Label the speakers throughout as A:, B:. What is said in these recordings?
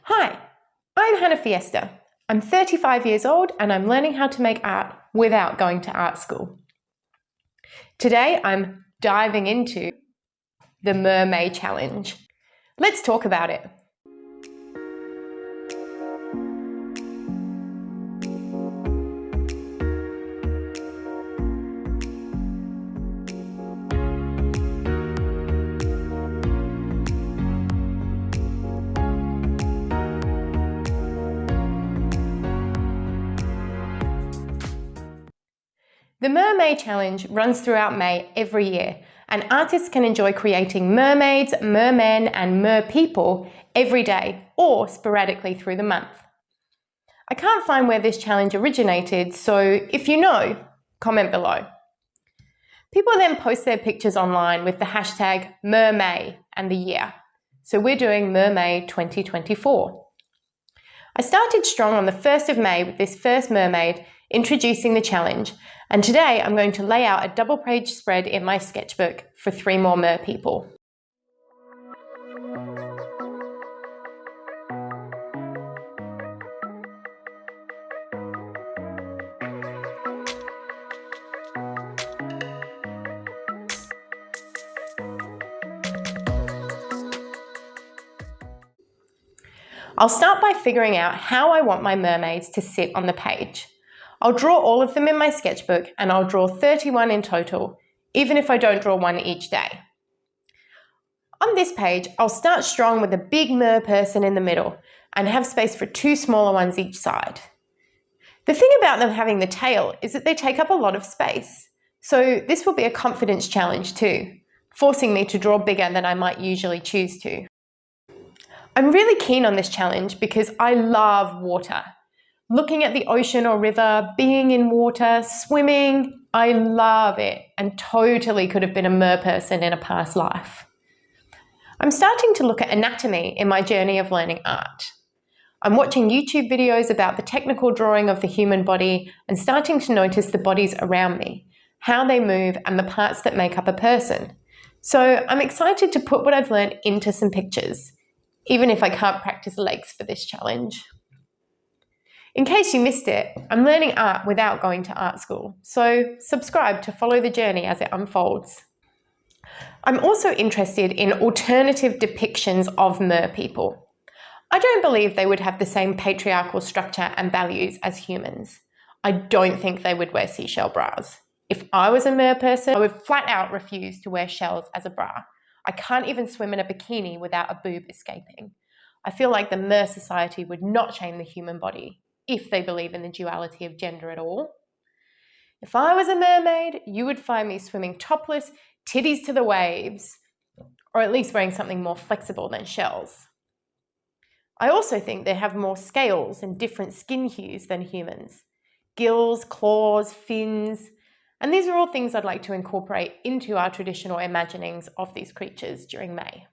A: Hi, I'm Hana Fiesta. I'm 35 years old and I'm learning how to make art without going to art school. Today I'm diving into the Mer-May challenge. Let's talk about it. The Mer-May challenge runs throughout May every year, and artists can enjoy creating mermaids, mermen, and merpeople every day or sporadically through the month. I can't find where this challenge originated, so if you know, comment below. People then post their pictures online with the hashtag Mer-May and the year. So we're doing Mer-May 2024. I started strong on the 1st of May with this first mermaid introducing the challenge, and today I'm going to lay out a double-page spread in my sketchbook for 3 more merpeople. I'll start by figuring out how I want my mermaids to sit on the page. I'll draw all of them in my sketchbook and I'll draw 31 in total, even if I don't draw one each day. On this page, I'll start strong with a big mer person in the middle and have space for 2 smaller ones each side. The thing about them having the tail is that they take up a lot of space, so this will be a confidence challenge too, forcing me to draw bigger than I might usually choose to. I'm really keen on this challenge because I love water. Looking at the ocean or river, being in water, swimming, I love it and totally could have been a mer person in a past life. I'm starting to look at anatomy in my journey of learning art. I'm watching YouTube videos about the technical drawing of the human body and starting to notice the bodies around me, how they move and the parts that make up a person. So I'm excited to put what I've learned into some pictures, even if I can't practice legs for this challenge. In case you missed it, I'm learning art without going to art school, so subscribe to follow the journey as it unfolds. I'm also interested in alternative depictions of merpeople. I don't believe they would have the same patriarchal structure and values as humans. I don't think they would wear seashell bras. If I was a mer person, I would flat out refuse to wear shells as a bra. I can't even swim in a bikini without a boob escaping. I feel like the mer society would not shame the human body, if they believe in the duality of gender at all. If I was a mermaid, you would find me swimming topless, titties to the waves, or at least wearing something more flexible than shells. I also think they have more scales and different skin hues than humans. Gills, claws, fins, and these are all things I'd like to incorporate into our traditional imaginings of these creatures during May.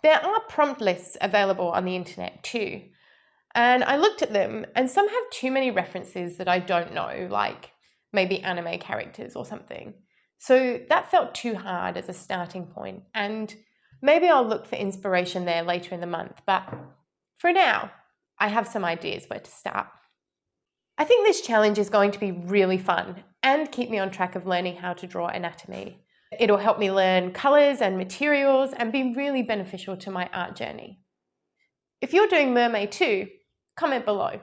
A: There are prompt lists available on the internet too, and I looked at them and some have too many references that I don't know, like maybe anime characters or something. So that felt too hard as a starting point, and maybe I'll look for inspiration there later in the month, but for now, I have some ideas where to start. I think this challenge is going to be really fun and keep me on track of learning how to draw anatomy. It'll help me learn colours and materials and be really beneficial to my art journey. If you're doing Mer-May too, comment below.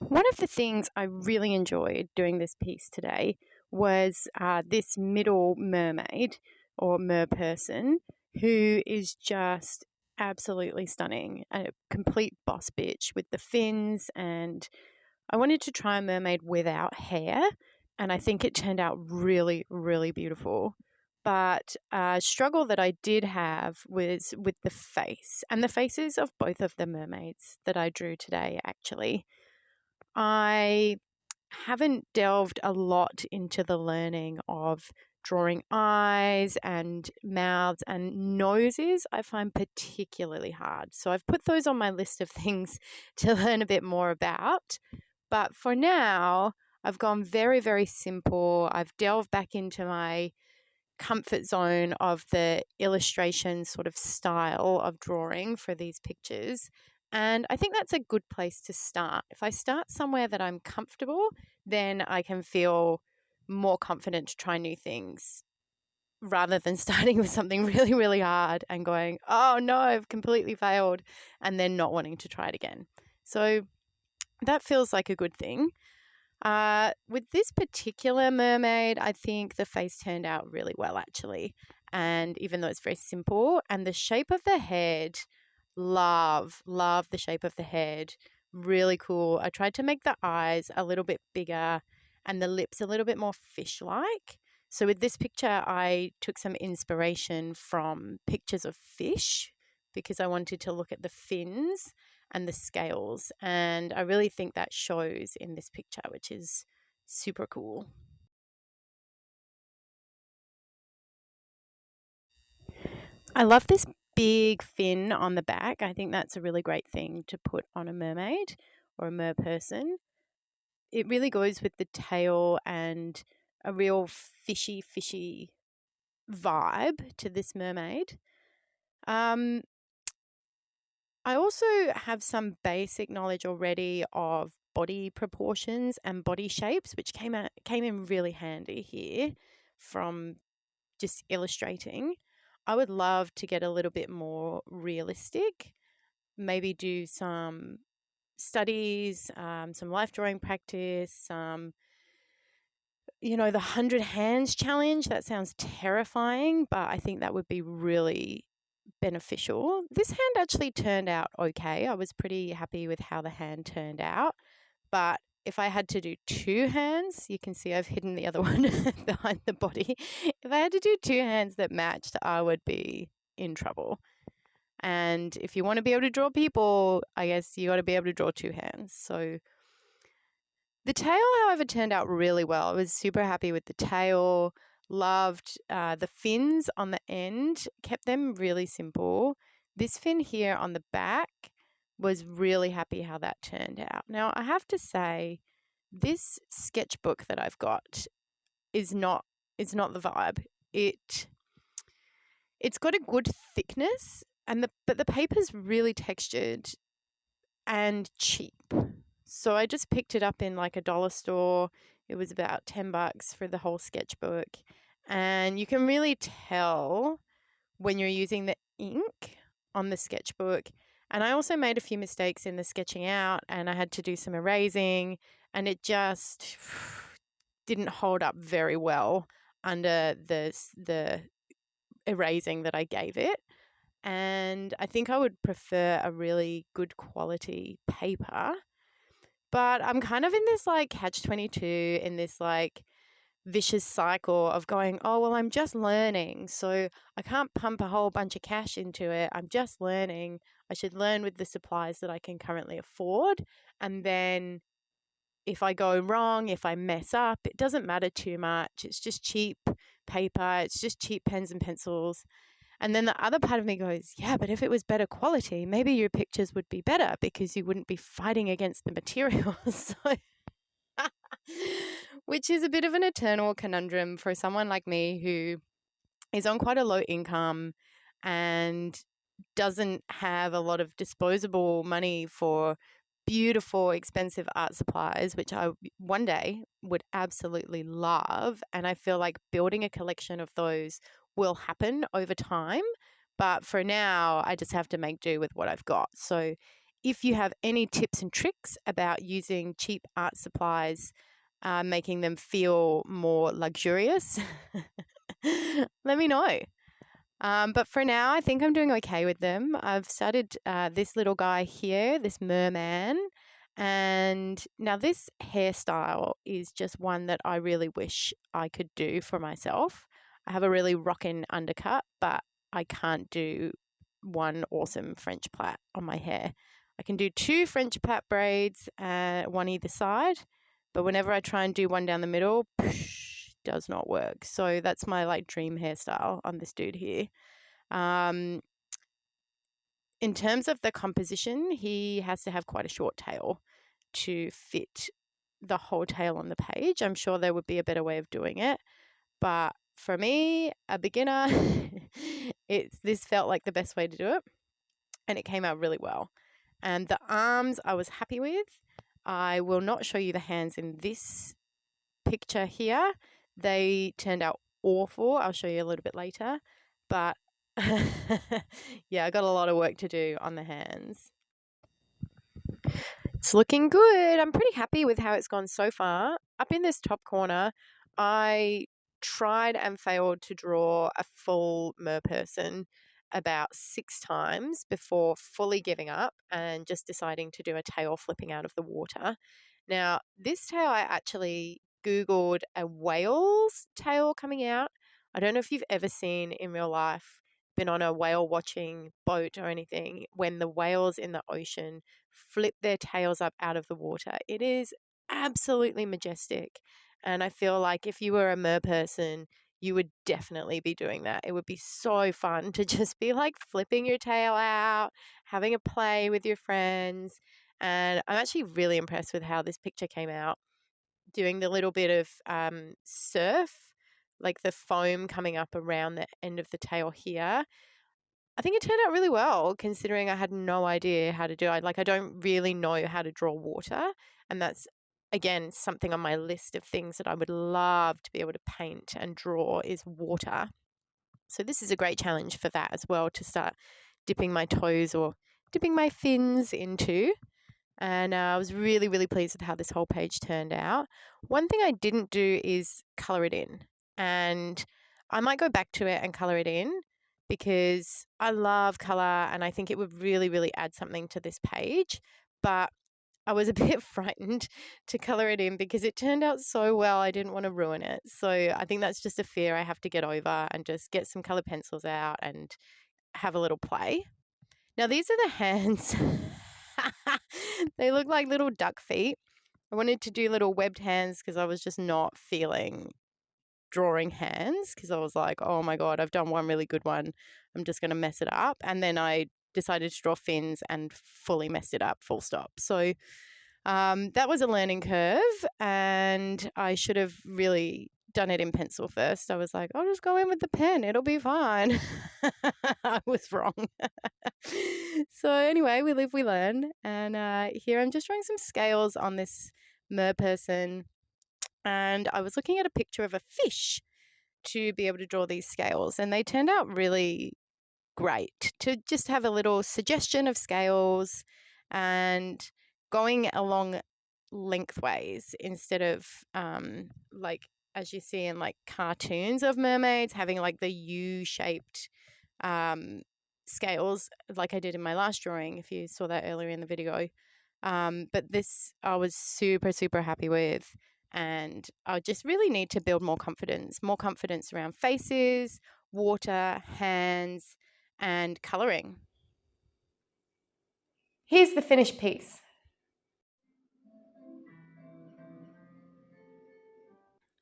B: One of the things I really enjoyed doing this piece today was this middle mermaid or mer person who is just absolutely stunning, a complete boss bitch with the fins, and I wanted to try a mermaid without hair, and I think it turned out really, really beautiful. But a struggle that I did have was with the face and the faces of both of the mermaids that I drew today, actually. I haven't delved a lot into the learning of drawing eyes and mouths and noses. I find particularly hard. So I've put those on my list of things to learn a bit more about. But for now, I've gone very, very simple. I've delved back into my comfort zone of the illustration sort of style of drawing for these pictures. And I think that's a good place to start. If I start somewhere that I'm comfortable, then I can feel more confident to try new things rather than starting with something really, really hard and going, oh no, I've completely failed, and then not wanting to try it again. So that feels like a good thing. With this particular mermaid, I think the face turned out really well, actually. And even though it's very simple, and the shape of the head, love the shape of the head. Really cool. I tried to make the eyes a little bit bigger and the lips a little bit more fish-like. So with this picture, I took some inspiration from pictures of fish because I wanted to look at the fins and the scales. And I really think that shows in this picture, which is super cool. I love this big fin on the back. I think that's a really great thing to put on a mermaid or a mer person. It really goes with the tail and a real fishy vibe to this mermaid. I also have some basic knowledge already of body proportions and body shapes, which came in really handy here from just illustrating. I would love to get a little bit more realistic, maybe do some studies, some life drawing practice, some, the 100 hands challenge. That sounds terrifying, but I think that would be really beneficial. This hand actually turned out okay. I was pretty happy with how the hand turned out. But if I had to do two hands, you can see I've hidden the other one behind the body. If I had to do two hands that matched, I would be in trouble. And if you want to be able to draw people, I guess you got to be able to draw two hands. So the tail, however, turned out really well. I was super happy with the tail. Loved the fins on the end, kept them really simple. This fin here on the back, was really happy how that turned out. Now, I have to say, this sketchbook that I've got is not the vibe. It's got a good thickness, but the paper's really textured and cheap. So I just picked it up in like a dollar store. It was about $10 for the whole sketchbook. And you can really tell when you're using the ink on the sketchbook. And I also made a few mistakes in the sketching out, and I had to do some erasing, and it just didn't hold up very well under the erasing that I gave it. And I think I would prefer a really good quality paper. But I'm kind of in this like catch-22, in this like vicious cycle of going, oh, well, I'm just learning, so I can't pump a whole bunch of cash into it. I'm just learning. I should learn with the supplies that I can currently afford. And then if I go wrong, if I mess up, it doesn't matter too much. It's just cheap paper. It's just cheap pens and pencils. And then the other part of me goes, yeah, but if it was better quality, maybe your pictures would be better because you wouldn't be fighting against the materials. So which is a bit of an eternal conundrum for someone like me who is on quite a low income and doesn't have a lot of disposable money for beautiful, expensive art supplies, which I one day would absolutely love. And I feel like building a collection of those will happen over time. But for now, I just have to make do with what I've got. So if you have any tips and tricks about using cheap art supplies, making them feel more luxurious, let me know. But for now, I think I'm doing okay with them. I've started this little guy here, this merman. And now this hairstyle is just one that I really wish I could do for myself. I have a really rockin' undercut, but I can't do one awesome French plait on my hair. I can do 2 French pat braids, one either side, but whenever I try and do one down the middle, does not work. So that's my like dream hairstyle on this dude here. In terms of the composition, he has to have quite a short tail to fit the whole tail on the page. I'm sure there would be a better way of doing it, but for me, a beginner, this felt like the best way to do it, and it came out really well. And the arms I was happy with. I will not show you the hands in this picture here. They turned out awful. I'll show you a little bit later, but yeah, I got a lot of work to do on the hands. It's looking good. I'm pretty happy with how it's gone so far. Up in this top corner, I tried and failed to draw a full mer person about 6 times before fully giving up and just deciding to do a tail flipping out of the water. Now, this tail I actually Googled a whale's tail coming out. I don't know if you've ever seen in real life, been on a whale watching boat or anything, when the whales in the ocean flip their tails up out of the water. It is absolutely majestic. And I feel like if you were a mer person, you would definitely be doing that. It would be so fun to just be like flipping your tail out, having a play with your friends. And I'm actually really impressed with how this picture came out. Doing the little bit of surf, like the foam coming up around the end of the tail here. I think it turned out really well, considering I had no idea how to do it. Like, I don't really know how to draw water, and that's, again, something on my list of things that I would love to be able to paint and draw is water. So this is a great challenge for that as well, to start dipping my toes or dipping my fins into. And I was really, really pleased with how this whole page turned out. One thing I didn't do is colour it in, and I might go back to it and colour it in because I love colour and I think it would really, really add something to this page. But I was a bit frightened to colour it in because it turned out so well. I didn't want to ruin it. So I think that's just a fear I have to get over and just get some colour pencils out and have a little play. Now, these are the hands. They look like little duck feet. I wanted to do little webbed hands because I was just not feeling drawing hands because I was like, oh my God, I've done one really good one. I'm just going to mess it up. And then I decided to draw fins and fully messed it up, full stop. So that was a learning curve, and I should have really done it in pencil first. I was like, I'll just go in with the pen. It'll be fine. I was wrong. So anyway, we live, we learn. And here I'm just drawing some scales on this mer person. And I was looking at a picture of a fish to be able to draw these scales. And they turned out really great to just have a little suggestion of scales and going along lengthways instead of like as you see in like cartoons of mermaids having like the U-shaped scales like I did in my last drawing, if you saw that earlier in the video. But this I was super, super happy with, and I just really need to build more confidence around faces, water, hands, and colouring.
A: Here's the finished piece.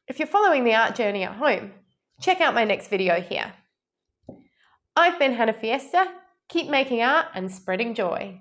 A: If you're following the art journey at home, check out my next video here. I've been Hana Fiesta. Keep making art and spreading joy.